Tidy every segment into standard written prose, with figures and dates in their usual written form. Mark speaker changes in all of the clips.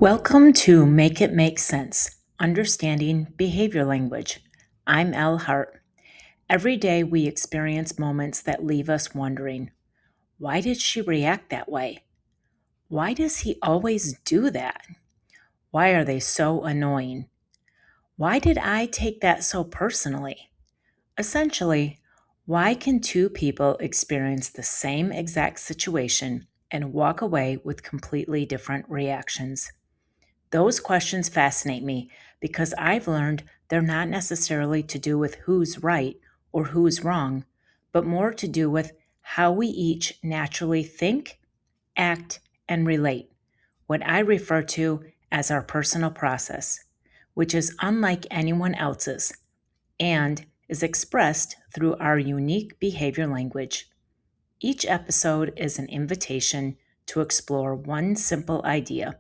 Speaker 1: Welcome to Make It Make Sense, Understanding Behavior Language. I'm Elle Hart. Every day we experience moments that leave us wondering, why did she react that way? Why does he always do that? Why are they so annoying? Why did I take that so personally? Essentially, why can two people experience the same exact situation and walk away with completely different reactions? Those questions fascinate me because I've learned they're not necessarily to do with who's right or who's wrong, but more to do with how we each naturally think, act, and relate, what I refer to as our personal process, which is unlike anyone else's and is expressed through our unique behavior language. Each episode is an invitation to explore one simple idea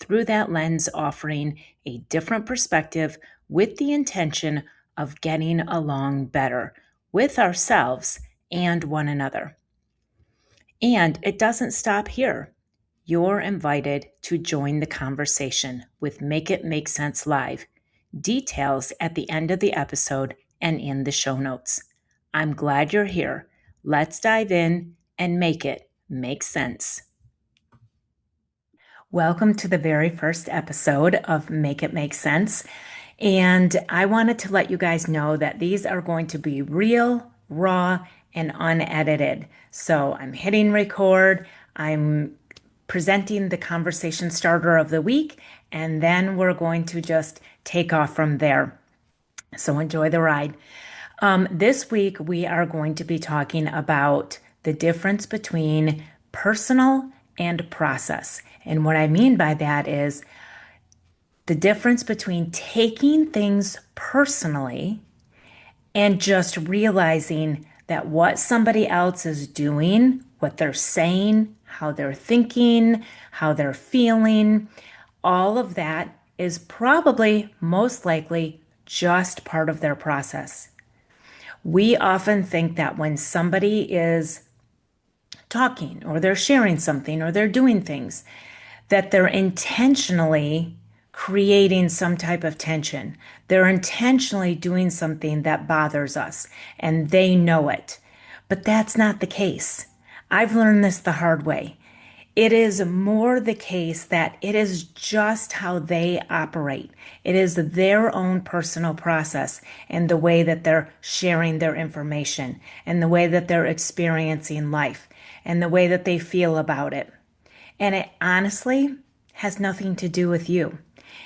Speaker 1: through that lens, offering a different perspective with the intention of getting along better with ourselves and one another. And it doesn't stop here. You're invited to join the conversation with Make It Make Sense Live. Details at the end of the episode and in the show notes. I'm glad you're here. Let's dive in and make it make sense. Welcome to the very first episode of Make It Make Sense. And I wanted to let you guys know that these are going to be real, raw, and unedited. So I'm hitting record, I'm presenting the conversation starter of the week, and then we're going to just take off from there. So enjoy the ride. This week, we are going to be talking about the difference between personal and process. And what I mean by that is the difference between taking things personally and just realizing that what somebody else is doing, what they're saying, how they're thinking, how they're feeling, all of that is probably most likely just part of their process. We often think that when somebody is talking or they're sharing something or they're doing things, that they're intentionally creating some type of tension. They're intentionally doing something that bothers us and they know it. But that's not the case. I've learned this the hard way. It is more the case that it is just how they operate. It is their own personal process and the way that they're sharing their information and the way that they're experiencing life and the way that they feel about it. And it honestly has nothing to do with you.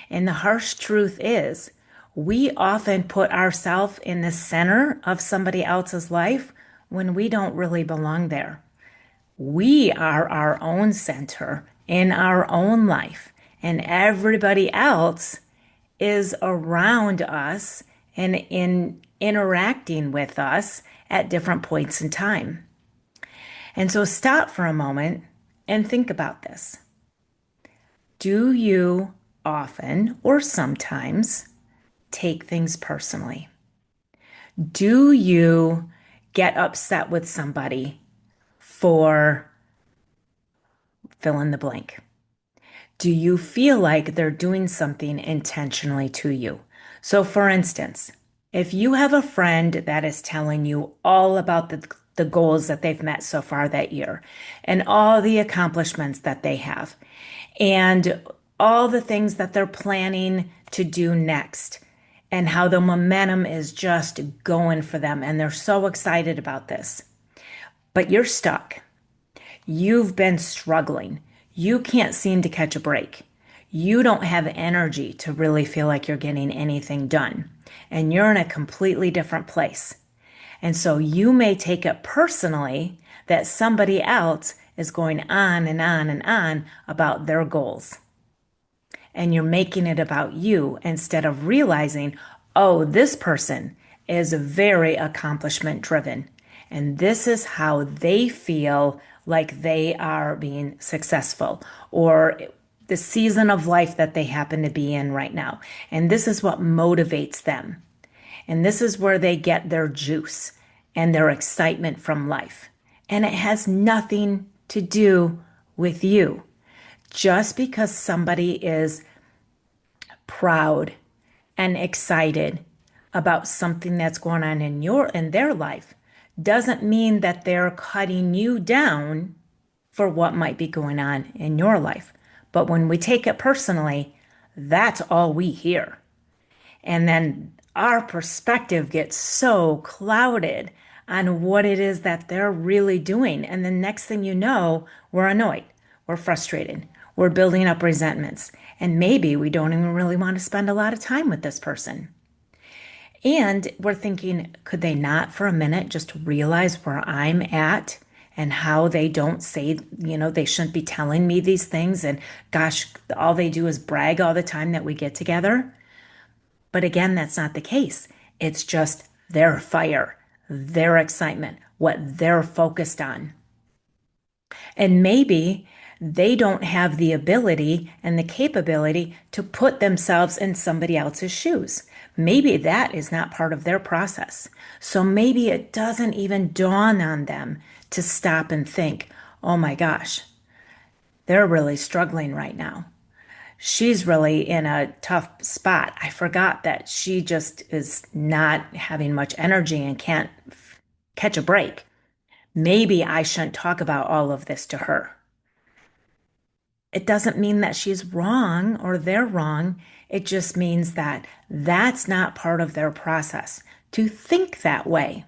Speaker 1: And the harsh truth is, we often put ourselves in the center of somebody else's life when we don't really belong there. We are our own center in our own life, and everybody else is around us and in interacting with us at different points in time. And so stop for a moment and think about this. Do you often or sometimes take things personally? Do you get upset with somebody for fill in the blank? Do you feel like they're doing something intentionally to you? So, for instance, if you have a friend that is telling you all about the goals that they've met so far that year and all the accomplishments that they have and all the things that they're planning to do next and how the momentum is just going for them and they're so excited about this, but you're stuck. You've been struggling. You can't seem to catch a break. You don't have energy to really feel like you're getting anything done. And you're in a completely different place. And so you may take it personally that somebody else is going on and on and on about their goals. And you're making it about you instead of realizing, oh, this person is very accomplishment driven. And this is how they feel like they are being successful or the season of life that they happen to be in right now. And this is what motivates them. And this is where they get their juice and their excitement from life. And it has nothing to do with you. Just because somebody is proud and excited about something that's going on in their life doesn't mean that they're cutting you down for what might be going on in your life. But when we take it personally, that's all we hear. And then our perspective gets so clouded on what it is that they're really doing. And the next thing you know, we're annoyed, we're frustrated, we're building up resentments. And maybe we don't even really want to spend a lot of time with this person. And we're thinking, could they not for a minute just realize where I'm at and how they don't say, they shouldn't be telling me these things? And gosh, all they do is brag all the time that we get together. But again, that's not the case. It's just their fire, their excitement, what they're focused on. And maybe they don't have the ability and the capability to put themselves in somebody else's shoes. Maybe that is not part of their process. So maybe it doesn't even dawn on them to stop and think, oh my gosh, they're really struggling right now. She's really in a tough spot. I forgot that she just is not having much energy and can't catch a break. Maybe I shouldn't talk about all of this to her. It doesn't mean that she's wrong or they're wrong. It just means that that's not part of their process to think that way.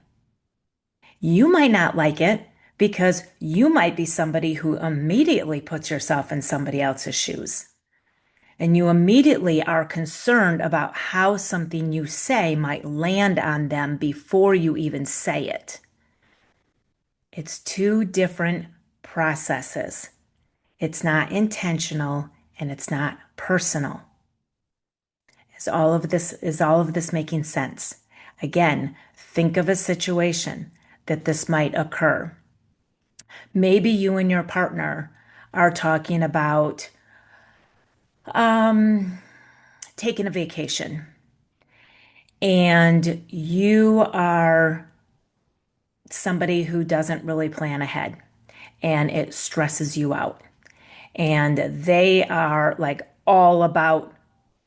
Speaker 1: You might not like it because you might be somebody who immediately puts yourself in somebody else's shoes. And you immediately are concerned about how something you say might land on them before you even say it. It's two different processes. It's not intentional and it's not personal. Is all of this making sense? Again, think of a situation that this might occur. Maybe you and your partner are talking about taking a vacation and you are somebody who doesn't really plan ahead and it stresses you out. And they are like all about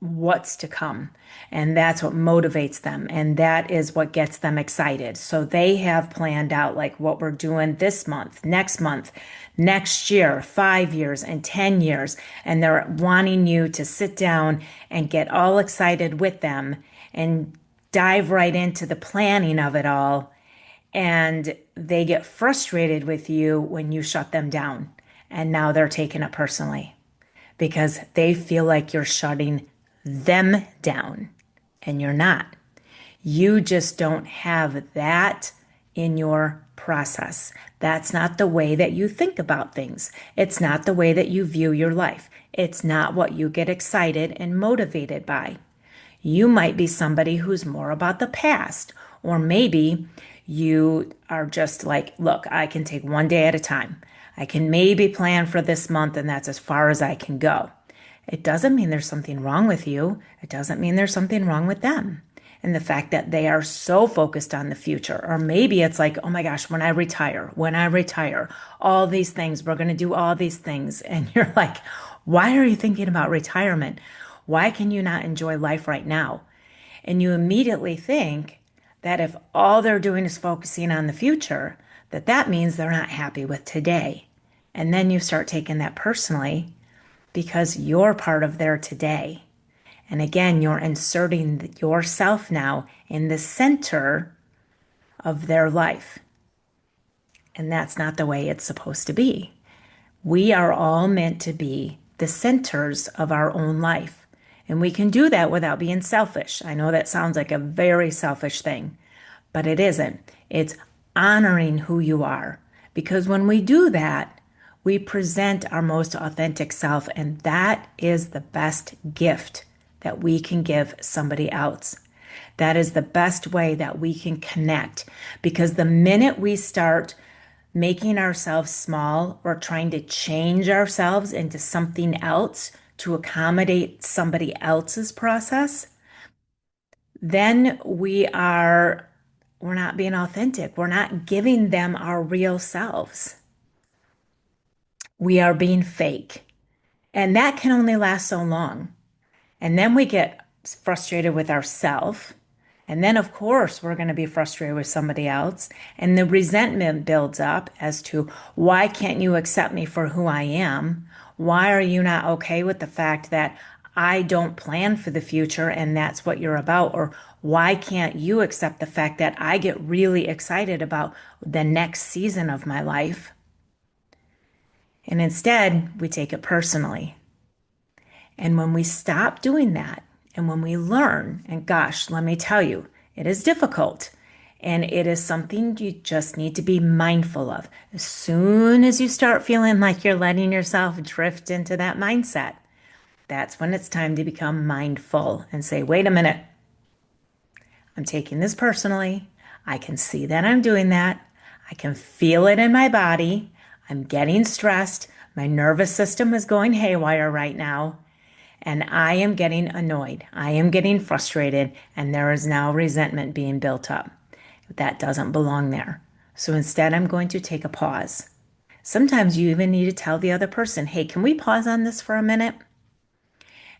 Speaker 1: what's to come. And that's what motivates them. And that is what gets them excited. So they have planned out like what we're doing this month, next year, 5 years, and 10 years. And they're wanting you to sit down and get all excited with them and dive right into the planning of it all. And they get frustrated with you when you shut them down. And now they're taking it personally because they feel like you're shutting them down and you're not. You just don't have that in your process. That's not the way that you think about things. It's not the way that you view your life. It's not what you get excited and motivated by. You might be somebody who's more about the past, or maybe you are just like, look, I can take one day at a time. I can maybe plan for this month, and that's as far as I can go. It doesn't mean there's something wrong with you. It doesn't mean there's something wrong with them. And the fact that they are so focused on the future, or maybe it's like, oh my gosh, when I retire, all these things, we're going to do all these things. And you're like, why are you thinking about retirement? Why can you not enjoy life right now? And you immediately think that if all they're doing is focusing on the future, that means they're not happy with today. And then you start taking that personally because you're part of their today. And again, you're inserting yourself now in the center of their life. And that's not the way it's supposed to be. We are all meant to be the centers of our own life. And we can do that without being selfish. I know that sounds like a very selfish thing, but it isn't. It's honoring who you are. Because when we do that, we present our most authentic self, and that is the best gift that we can give somebody else. That is the best way that we can connect. Because the minute we start making ourselves small or trying to change ourselves into something else to accommodate somebody else's process, then we're not being authentic. We're not giving them our real selves. We are being fake. And that can only last so long. And then we get frustrated with ourselves. And then, of course, we're going to be frustrated with somebody else. And the resentment builds up as to why can't you accept me for who I am? Why are you not okay with the fact that I don't plan for the future and that's what you're about? Or why can't you accept the fact that I get really excited about the next season of my life? And instead, we take it personally. And when we stop doing that, and when we learn, and gosh, let me tell you, it is difficult. And it is something you just need to be mindful of. As soon as you start feeling like you're letting yourself drift into that mindset, that's when it's time to become mindful and say, wait a minute, I'm taking this personally. I can see that I'm doing that. I can feel it in my body. I'm getting stressed. My nervous system is going haywire right now. And I am getting annoyed. I am getting frustrated. And there is now resentment being built up. That doesn't belong there. So instead, I'm going to take a pause. Sometimes you even need to tell the other person, hey, can we pause on this for a minute?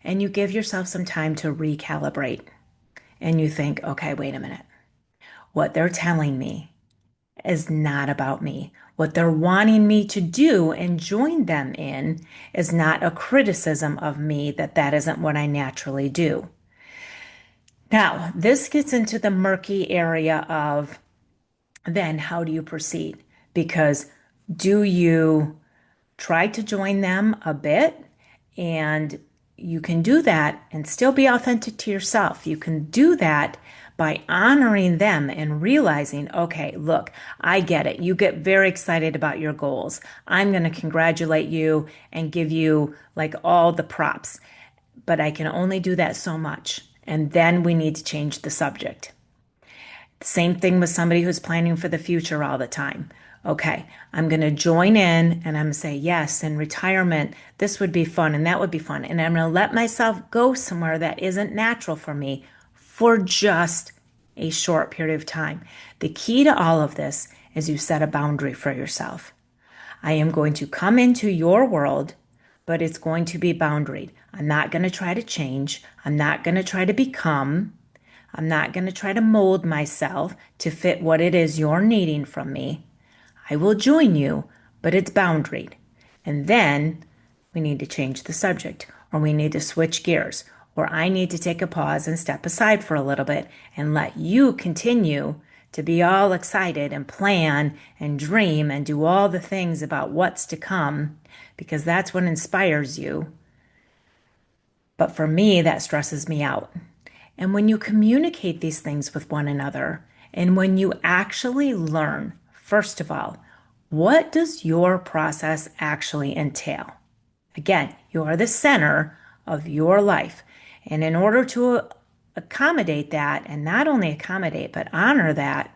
Speaker 1: And you give yourself some time to recalibrate. And you think, okay, wait a minute. What they're telling me is not about me. What they're wanting me to do and join them in is not a criticism of me that that isn't what I naturally do. Now, this gets into the murky area of then how do you proceed? Because do you try to join them a bit? And you can do that and still be authentic to yourself. You can do that by honoring them and realizing, okay, look, I get it. You get very excited about your goals. I'm going to congratulate you and give you like all the props, but I can only do that so much. And then we need to change the subject. Same thing with somebody who's planning for the future all the time. Okay, I'm going to join in and I'm going to say, yes, in retirement, this would be fun and that would be fun. And I'm going to let myself go somewhere that isn't natural for me for just a short period of time. The key to all of this is you set a boundary for yourself. I am going to come into your world, but it's going to be boundaried. I'm not going to try to change. I'm not going to try to become. I'm not going to try to mold myself to fit what it is you're needing from me. I will join you, but it's boundaried. And then we need to change the subject, or we need to switch gears, or I need to take a pause and step aside for a little bit and let you continue to be all excited and plan and dream and do all the things about what's to come, because that's what inspires you. But for me, that stresses me out. And when you communicate these things with one another, and when you actually learn, first of all, what does your process actually entail? Again, you are the center of your life. And in order to accommodate that, and not only accommodate, but honor that,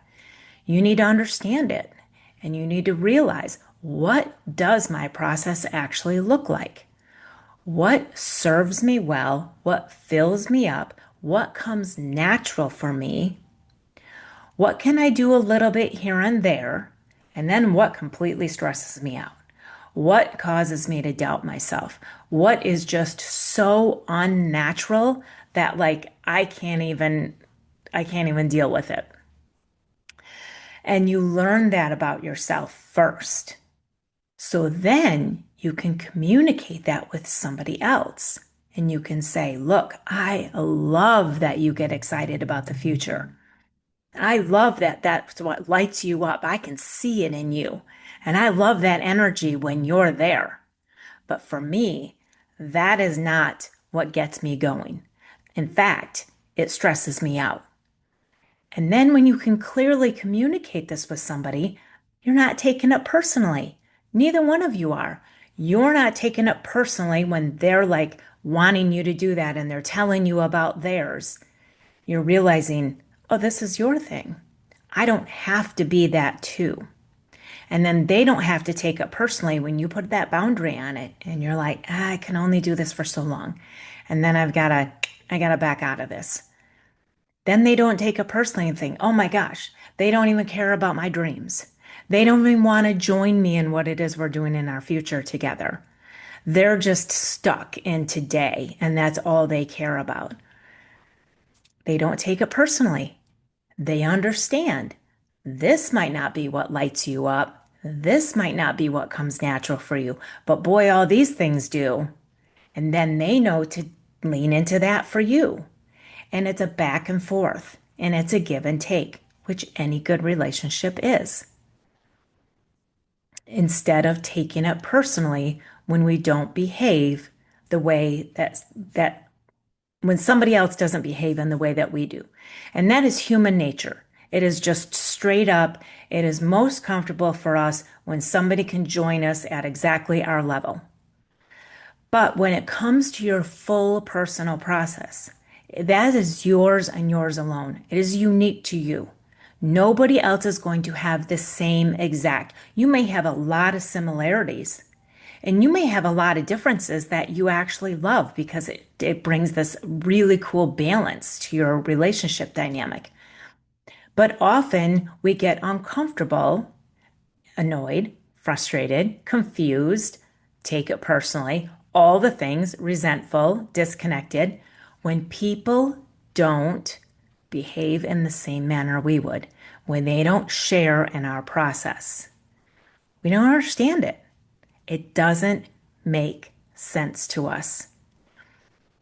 Speaker 1: you need to understand it. And you need to realize, what does my process actually look like? What serves me well? What fills me up? What comes natural for me? What can I do a little bit here and there? And then what completely stresses me out? What causes me to doubt myself? What is just so unnatural that like I can't even deal with it. And you learn that about yourself first. So then you can communicate that with somebody else. And you can say, look, I love that you get excited about the future. I love that that's what lights you up. I can see it in you. And I love that energy when you're there. But for me, that is not what gets me going. In fact, it stresses me out. And then when you can clearly communicate this with somebody, you're not taking it personally. Neither one of you are. You're not taking it personally when they're like wanting you to do that and they're telling you about theirs. You're realizing, oh, this is your thing. I don't have to be that too. And then they don't have to take it personally when you put that boundary on it and you're like, I can only do this for so long. And then I gotta back out of this. Then they don't take it personally and think, oh my gosh, they don't even care about my dreams. They don't even want to join me in what it is we're doing in our future together. They're just stuck in today, and that's all they care about. They don't take it personally. They understand this might not be what lights you up. This might not be what comes natural for you, but boy, all these things do. And then they know to lean into that for you. And it's a back and forth, and it's a give and take, which any good relationship is. Instead of taking it personally when we don't behave the way that when somebody else doesn't behave in the way that we do. And that is human nature. It is just straight up. It is most comfortable for us when somebody can join us at exactly our level. But when it comes to your full personal process, that is yours and yours alone. It is unique to you. Nobody else is going to have the same exact. You may have a lot of similarities, and you may have a lot of differences that you actually love because it brings this really cool balance to your relationship dynamic. But often we get uncomfortable, annoyed, frustrated, confused, take it personally, all the things, resentful, disconnected, when people don't behave in the same manner we would, when they don't share in our process. We don't understand it. It doesn't make sense to us.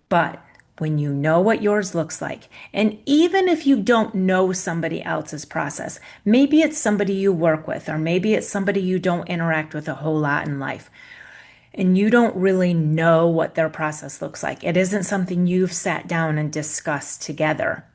Speaker 1: But when you know what yours looks like, and even if you don't know somebody else's process, maybe it's somebody you work with, or maybe it's somebody you don't interact with a whole lot in life, and you don't really know what their process looks like. It isn't something you've sat down and discussed together,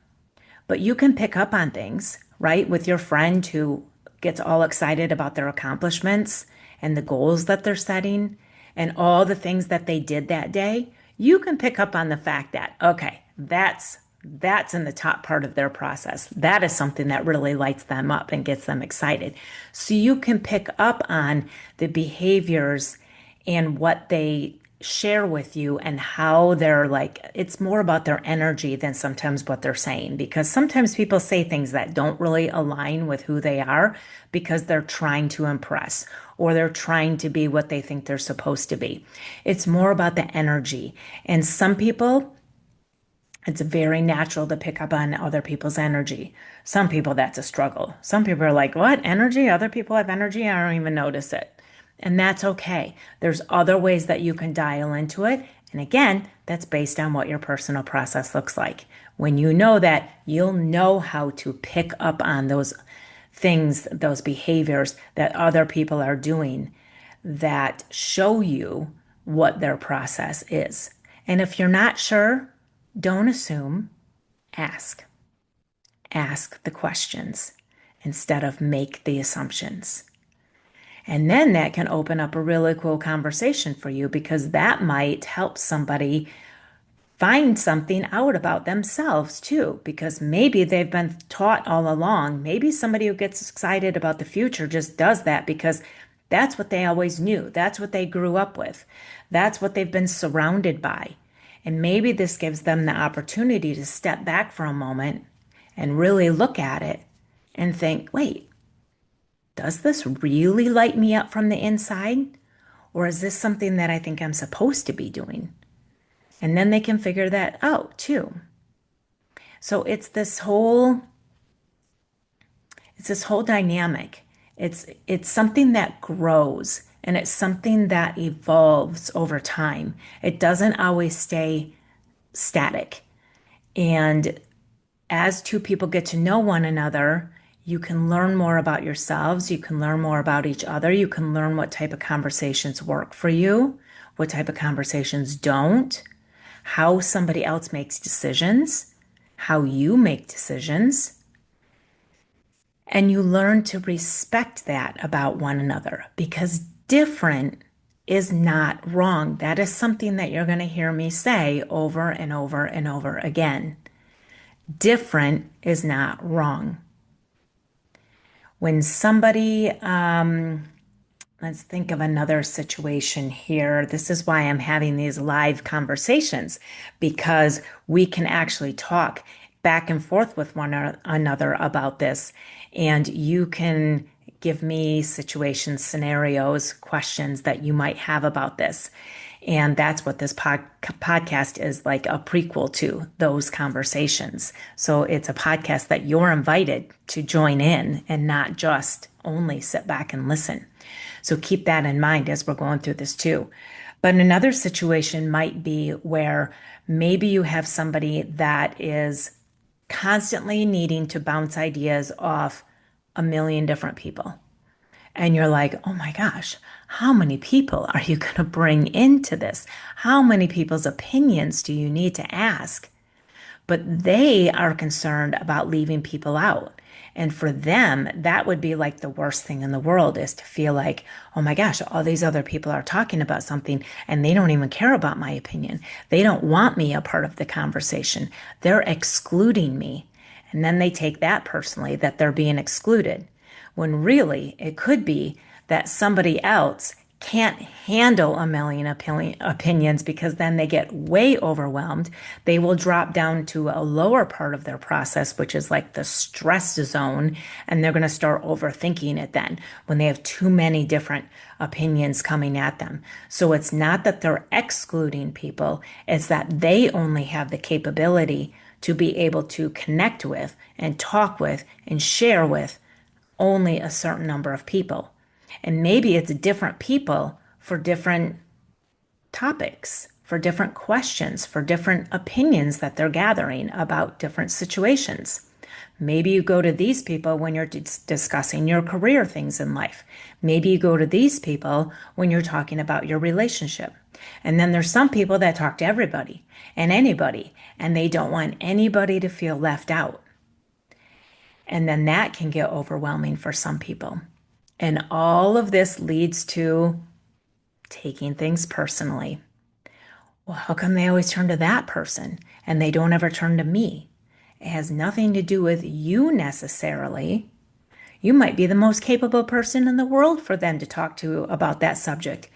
Speaker 1: but you can pick up on things, right? With your friend who gets all excited about their accomplishments and the goals that they're setting and all the things that they did that day, you can pick up on the fact that, okay, that's in the top part of their process. That is something that really lights them up and gets them excited. So you can pick up on the behaviors and what they share with you and how they're like, it's more about their energy than sometimes what they're saying, because sometimes people say things that don't really align with who they are because they're trying to impress or they're trying to be what they think they're supposed to be. It's more about the energy. And some people, it's very natural to pick up on other people's energy. Some people, that's a struggle. Some people are like, what? Energy? Other people have energy? I don't even notice it. And that's okay. There's other ways that you can dial into it. And again, that's based on what your personal process looks like. When you know that, you'll know how to pick up on those things, those behaviors that other people are doing that show you what their process is. And if you're not sure, don't assume, ask. Ask the questions instead of make the assumptions. And then that can open up a really cool conversation for you because that might help somebody find something out about themselves too, because maybe they've been taught all along. Maybe somebody who gets excited about the future just does that because that's what they always knew. That's what they grew up with. That's what they've been surrounded by. And maybe this gives them the opportunity to step back for a moment and really look at it and think, wait, does this really light me up from the inside? Or is this something that I think I'm supposed to be doing? And then they can figure that out too. So it's this whole dynamic. It's something that grows and it's something that evolves over time. It doesn't always stay static. And as two people get to know one another, you can learn more about yourselves. You can learn more about each other. You can learn what type of conversations work for you, what type of conversations don't, how somebody else makes decisions, how you make decisions. And you learn to respect that about one another because different is not wrong. That is something that you're going to hear me say over and over and over again. Different is not wrong. When somebody, let's think of another situation here. This is why I'm having these live conversations because we can actually talk back and forth with one another about this. And you can give me situations, scenarios, questions that you might have about this. And that's what this podcast is like, a prequel to those conversations. So it's a podcast that you're invited to join in and not just only sit back and listen. So keep that in mind as we're going through this too. But another situation might be where maybe you have somebody that is constantly needing to bounce ideas off a million different people. And you're like, oh my gosh, how many people are you going to bring into this? How many people's opinions do you need to ask? But they are concerned about leaving people out. And for them, that would be like the worst thing in the world, is to feel like, oh my gosh, all these other people are talking about something and they don't even care about my opinion. They don't want me a part of the conversation. They're excluding me. And then they take that personally, that they're being excluded, when really it could be that somebody else can't handle a million opinions, because then they get way overwhelmed. They will drop down to a lower part of their process, which is like the stress zone, and they're going to start overthinking it then when they have too many different opinions coming at them. So it's not that they're excluding people, it's that they only have the capability to be able to connect with and talk with and share with only a certain number of people. And maybe it's different people for different topics, for different questions, for different opinions that they're gathering about different situations. Maybe you go to these people when you're discussing your career things in life. Maybe you go to these people when you're talking about your relationship. And then there's some people that talk to everybody and anybody, and they don't want anybody to feel left out. And then that can get overwhelming for some people. And all of this leads to taking things personally. Well, how come they always turn to that person and they don't ever turn to me? It has nothing to do with you necessarily. You might be the most capable person in the world for them to talk to about that subject.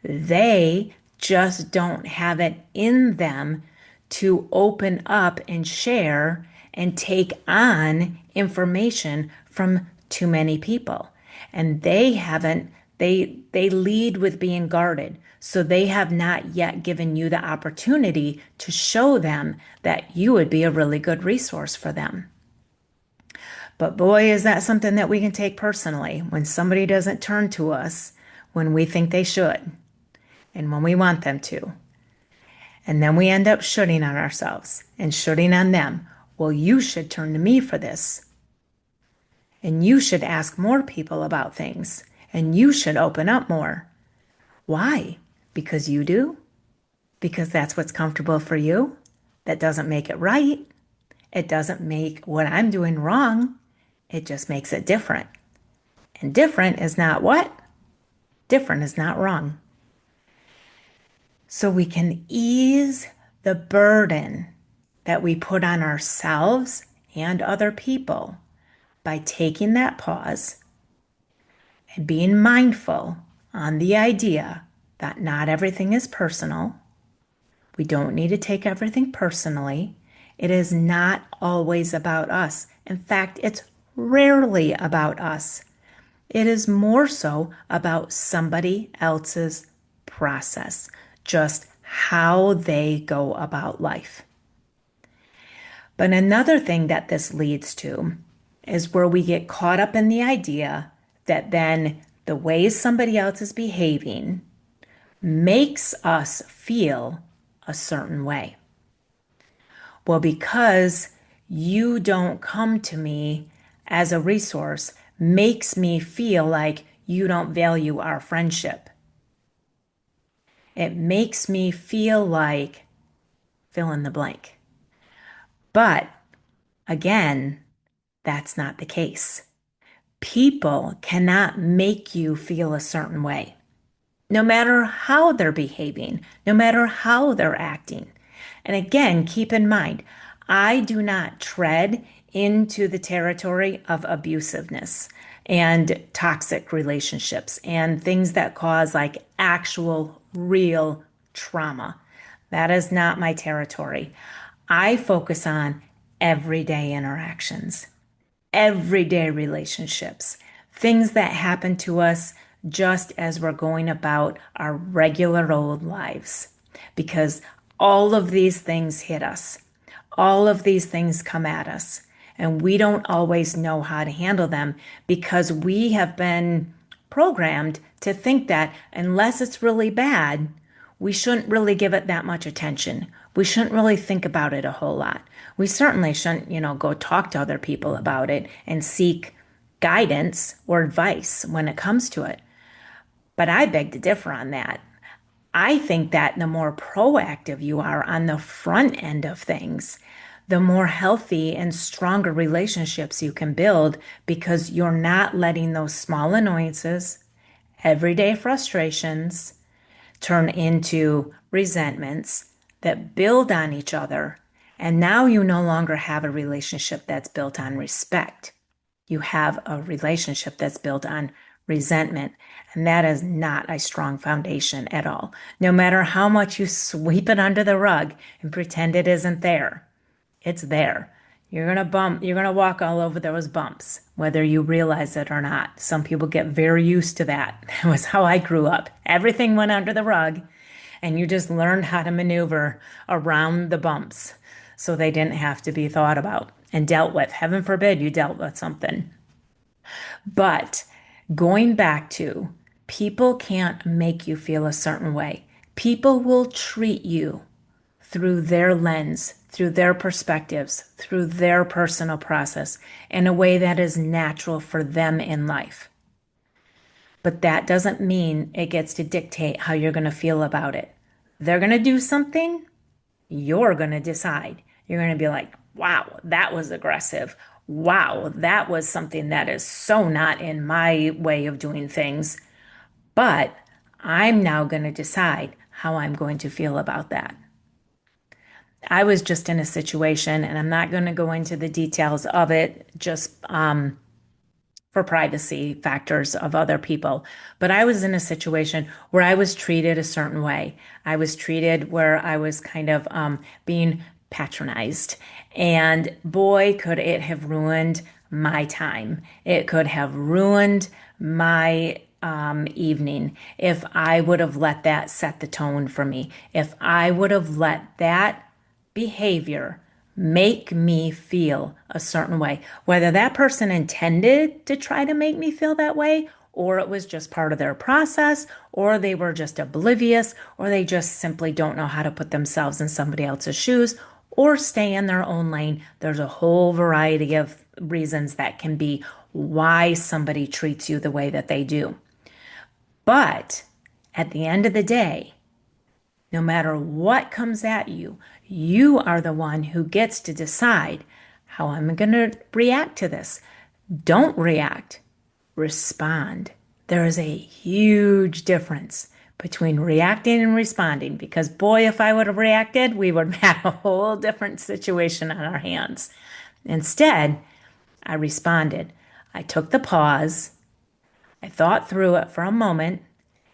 Speaker 1: They just don't have it in them to open up and share and take on information from too many people. And they lead with being guarded. So they have not yet given you the opportunity to show them that you would be a really good resource for them. But boy, is that something that we can take personally when somebody doesn't turn to us when we think they should and when we want them to. And then we end up shooting on ourselves and shooting on them. Well, you should turn to me for this. And you should ask more people about things. And you should open up more. Why? Because you do? Because that's what's comfortable for you? That doesn't make it right. It doesn't make what I'm doing wrong. It just makes it different. And different is not what? Different is not wrong. So we can ease the burden that we put on ourselves and other people by taking that pause and being mindful on the idea that not everything is personal. We don't need to take everything personally. It is not always about us. In fact, it's rarely about us. It is more so about somebody else's process, just how they go about life. But another thing that this leads to is where we get caught up in the idea that then the way somebody else is behaving makes us feel a certain way. Well, because you don't come to me as a resource makes me feel like you don't value our friendship. It makes me feel like fill in the blank. But again, that's not the case. People cannot make you feel a certain way, no matter how they're behaving, no matter how they're acting. And again, keep in mind, I do not tread into the territory of abusiveness and toxic relationships and things that cause like actual real trauma. That is not my territory. I focus on everyday interactions, everyday relationships, things that happen to us just as we're going about our regular old lives. Because all of these things hit us, all of these things come at us, and we don't always know how to handle them because we have been programmed to think that unless it's really bad, we shouldn't really give it that much attention. We shouldn't really think about it a whole lot. We certainly shouldn't, go talk to other people about it and seek guidance or advice when it comes to it. But I beg to differ on that. I think that the more proactive you are on the front end of things, the more healthy and stronger relationships you can build because you're not letting those small annoyances, everyday frustrations turn into resentments that build on each other. And now you no longer have a relationship that's built on respect. You have a relationship that's built on resentment. And that is not a strong foundation at all. No matter how much you sweep it under the rug and pretend it isn't there, it's there. You're gonna walk all over those bumps, whether you realize it or not. Some people get very used to that. That was how I grew up. Everything went under the rug, and you just learned how to maneuver around the bumps so they didn't have to be thought about and dealt with. Heaven forbid you dealt with something. But going back to people can't make you feel a certain way. People will treat you through their lens, through their perspectives, through their personal process in a way that is natural for them in life. But that doesn't mean it gets to dictate how you're going to feel about it. They're going to do something, you're going to decide. You're going to be like, wow, that was aggressive. Wow, that was something that is so not in my way of doing things. But I'm now going to decide how I'm going to feel about that. I was just in a situation, and I'm not going to go into the details of it just for privacy factors of other people. But I was in a situation where I was treated a certain way. I was treated where I was kind of being patronized. And boy, could it have ruined my time. It could have ruined my evening if I would have let that set the tone for me. If I would have let that behavior make me feel a certain way, whether that person intended to try to make me feel that way, or it was just part of their process, or they were just oblivious, or they just simply don't know how to put themselves in somebody else's shoes or stay in their own lane. There's a whole variety of reasons that can be why somebody treats you the way that they do. But at the end of the day, no matter what comes at you, you are the one who gets to decide how I'm going to react to this. Don't react, respond. There is a huge difference between reacting and responding because, boy, if I would have reacted, we would have had a whole different situation on our hands. Instead, I responded. I took the pause. I thought through it for a moment.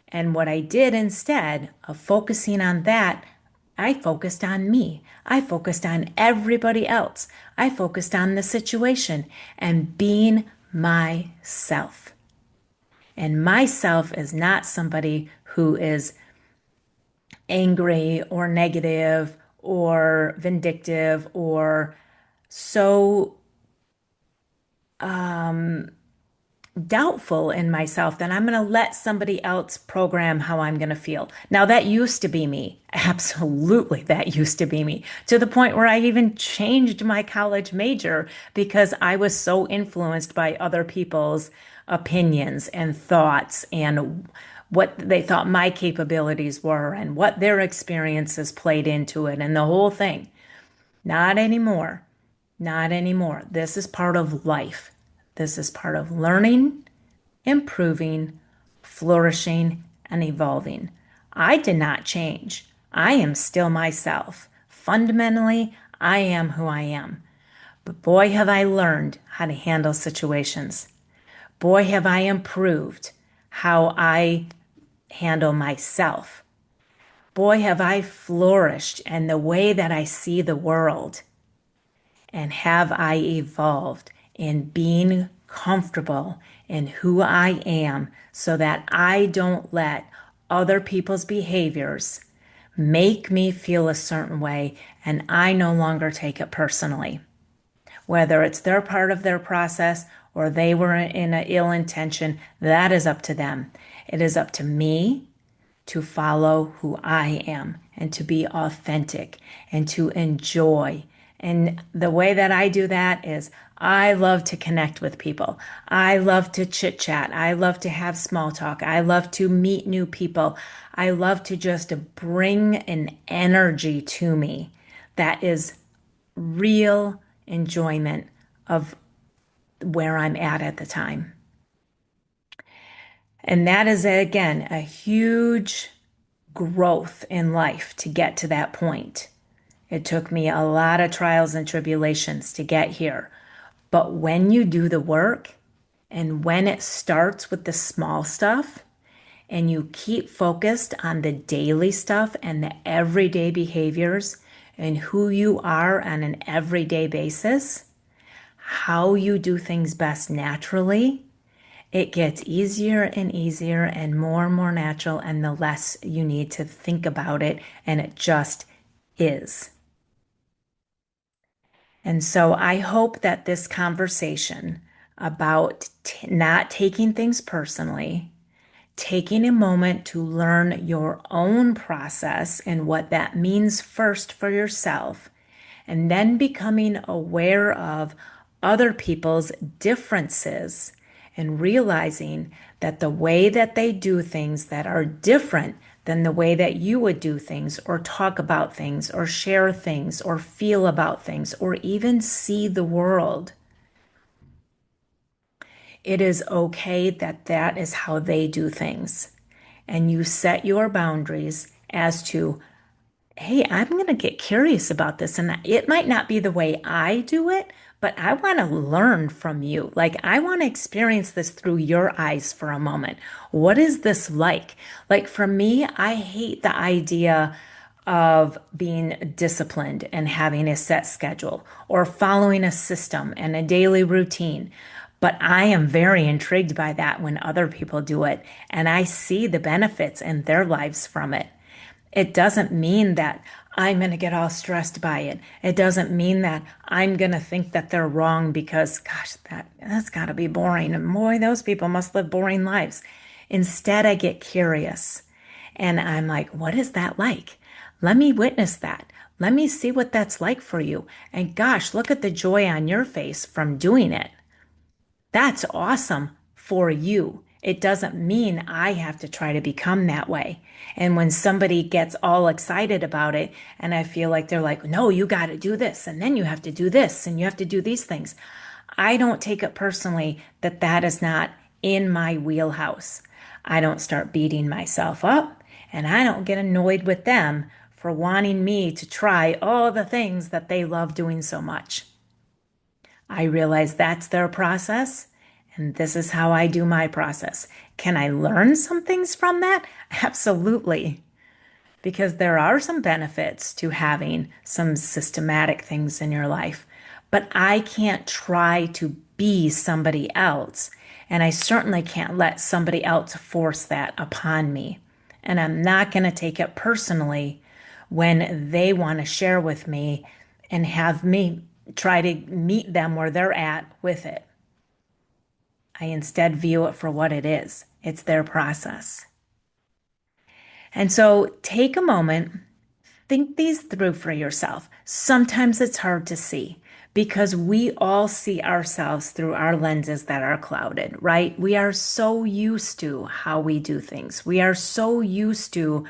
Speaker 1: And what I did instead of focusing on that, I focused on me. I focused on everybody else. I focused on the situation and being myself. And myself is not somebody who is angry or negative or vindictive or so doubtful in myself that I'm going to let somebody else program how I'm going to feel. Now, that used to be me. Absolutely, that used to be me. To the point where I even changed my college major because I was so influenced by other people's opinions and thoughts and what they thought my capabilities were and what their experiences played into it and the whole thing. Not anymore. Not anymore. This is part of life. This is part of learning, improving, flourishing, and evolving. I did not change. I am still myself. Fundamentally, I am who I am. But boy, have I learned how to handle situations. Boy, have I improved how I handle myself. Boy, have I flourished in the way that I see the world. And have I evolved in being comfortable in who I am so that I don't let other people's behaviors make me feel a certain way and I no longer take it personally. Whether it's their part of their process or they were in an ill intention, that is up to them. It is up to me to follow who I am and to be authentic and to enjoy. And the way that I do that is I love to connect with people. I love to chit chat. I love to have small talk. I love to meet new people. I love to just bring an energy to me that is real enjoyment of where I'm at the time. And that is, again, a huge growth in life to get to that point. It took me a lot of trials and tribulations to get here. But when you do the work and when it starts with the small stuff and you keep focused on the daily stuff and the everyday behaviors and who you are on an everyday basis, how you do things best naturally, it gets easier and easier and more natural, and the less you need to think about it, and it just is. And so I hope that this conversation about not taking things personally, taking a moment to learn your own process and what that means first for yourself, and then becoming aware of other people's differences and realizing that the way that they do things that are different than the way that you would do things or talk about things or share things or feel about things or even see the world. It is okay that that is how they do things. And you set your boundaries as to, hey, I'm going to get curious about this. And it might not be the way I do it, but I want to learn from you. Like, I want to experience this through your eyes for a moment. What is this like? Like, for me, I hate the idea of being disciplined and having a set schedule or following a system and a daily routine. But I am very intrigued by that when other people do it, and I see the benefits in their lives from it. It doesn't mean that I'm going to get all stressed by it. It doesn't mean that I'm going to think that they're wrong because, gosh, that's got to be boring. And boy, those people must live boring lives. Instead, I get curious and I'm like, what is that like? Let me witness that. Let me see what that's like for you. And gosh, look at the joy on your face from doing it. That's awesome for you. It doesn't mean I have to try to become that way. And when somebody gets all excited about it, and I feel like they're like, no, you got to do this, and then you have to do this, and you have to do these things, I don't take it personally that that is not in my wheelhouse. I don't start beating myself up, and I don't get annoyed with them for wanting me to try all the things that they love doing so much. I realize that's their process, and this is how I do my process. Can I learn some things from that? Absolutely. Because there are some benefits to having some systematic things in your life. But I can't try to be somebody else. And I certainly can't let somebody else force that upon me. And I'm not going to take it personally when they want to share with me and have me try to meet them where they're at with it. I instead view it for what it is. It's their process. And so take a moment, think these through for yourself. Sometimes it's hard to see because we all see ourselves through our lenses that are clouded, right? We are so used to how we do things. We are so used to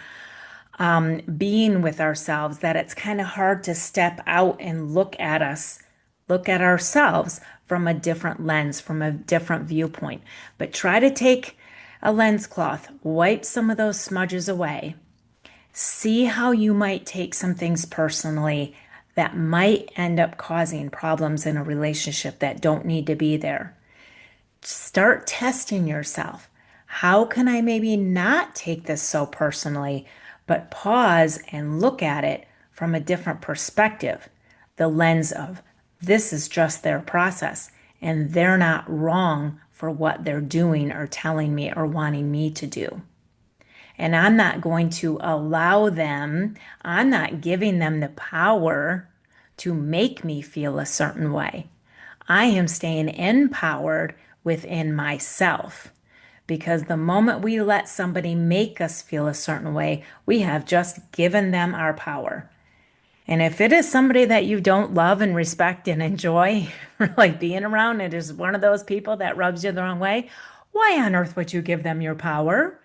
Speaker 1: being with ourselves that it's kind of hard to step out and look at us, look at ourselves from a different lens, from a different viewpoint. But try to take a lens cloth, wipe some of those smudges away, see how you might take some things personally that might end up causing problems in a relationship that don't need to be there. Start testing yourself. How can I maybe not take this so personally, but pause and look at it from a different perspective? The lens of this is just their process, and they're not wrong for what they're doing or telling me or wanting me to do. And I'm not going to allow them, I'm not giving them the power to make me feel a certain way. I am staying empowered within myself. Because the moment we let somebody make us feel a certain way, we have just given them our power. And if it is somebody that you don't love and respect and enjoy, like being around, it is one of those people that rubs you the wrong way, why on earth would you give them your power?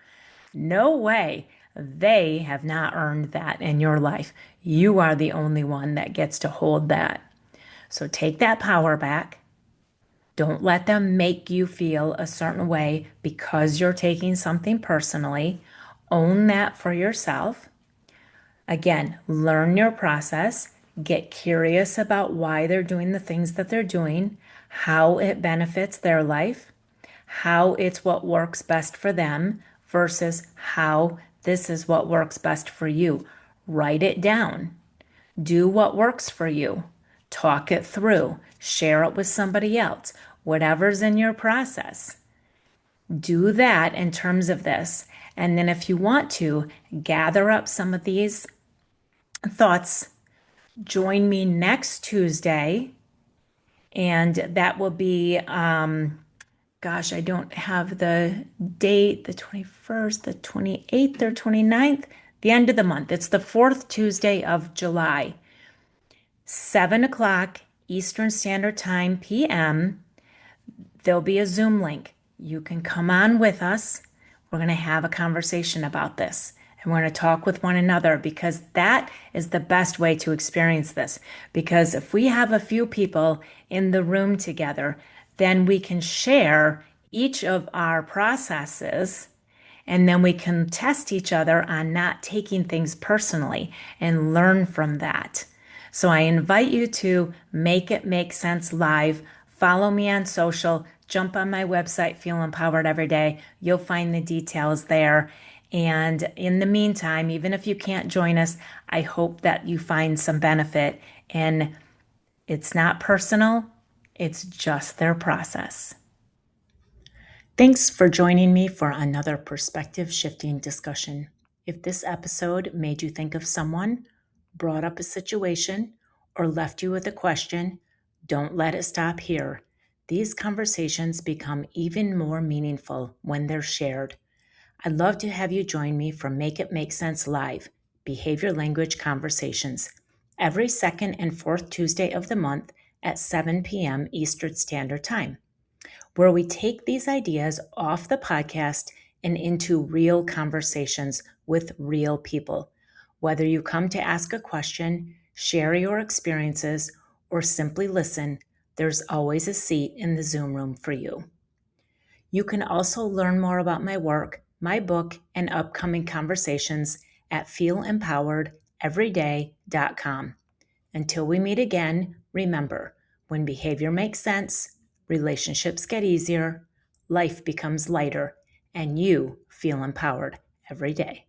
Speaker 1: No way. They have not earned that in your life. You are the only one that gets to hold that. So take that power back. Don't let them make you feel a certain way because you're taking something personally. Own that for yourself. Again, learn your process. Get curious about why they're doing the things that they're doing, how it benefits their life, how it's what works best for them versus how this is what works best for you. Write it down. Do what works for you. Talk it through. Share it with somebody else. Whatever's in your process. Do that in terms of this. And then if you want to, gather up some of these thoughts. Join me next Tuesday. And that will be, I don't have the date, the 21st, the 28th, or 29th, the end of the month. It's the fourth Tuesday of July. 7 o'clock Eastern Standard Time, p.m. There'll be a Zoom link. You can come on with us. We're going to have a conversation about this. And we're going to talk with one another because that is the best way to experience this. Because if we have a few people in the room together, then we can share each of our processes and then we can test each other on not taking things personally and learn from that. So I invite you to Make It Make Sense Live. Follow me on social. Jump on my website, Feel Empowered Every Day. You'll find the details there. And in the meantime, even if you can't join us, I hope that you find some benefit. And it's not personal, it's just their process. Thanks for joining me for another perspective shifting discussion. If this episode made you think of someone, brought up a situation, or left you with a question, don't let it stop here. These conversations become even more meaningful when they're shared. I'd love to have you join me for Make It Make Sense Live, Behavior Language Conversations, every second and fourth Tuesday of the month at 7 p.m. Eastern Standard Time, where we take these ideas off the podcast and into real conversations with real people. Whether you come to ask a question, share your experiences, or simply listen, there's always a seat in the Zoom room for you. You can also learn more about my work, my book, and upcoming conversations at feelempoweredeveryday.com. Until we meet again, remember, when behavior makes sense, relationships get easier, life becomes lighter, and you feel empowered every day.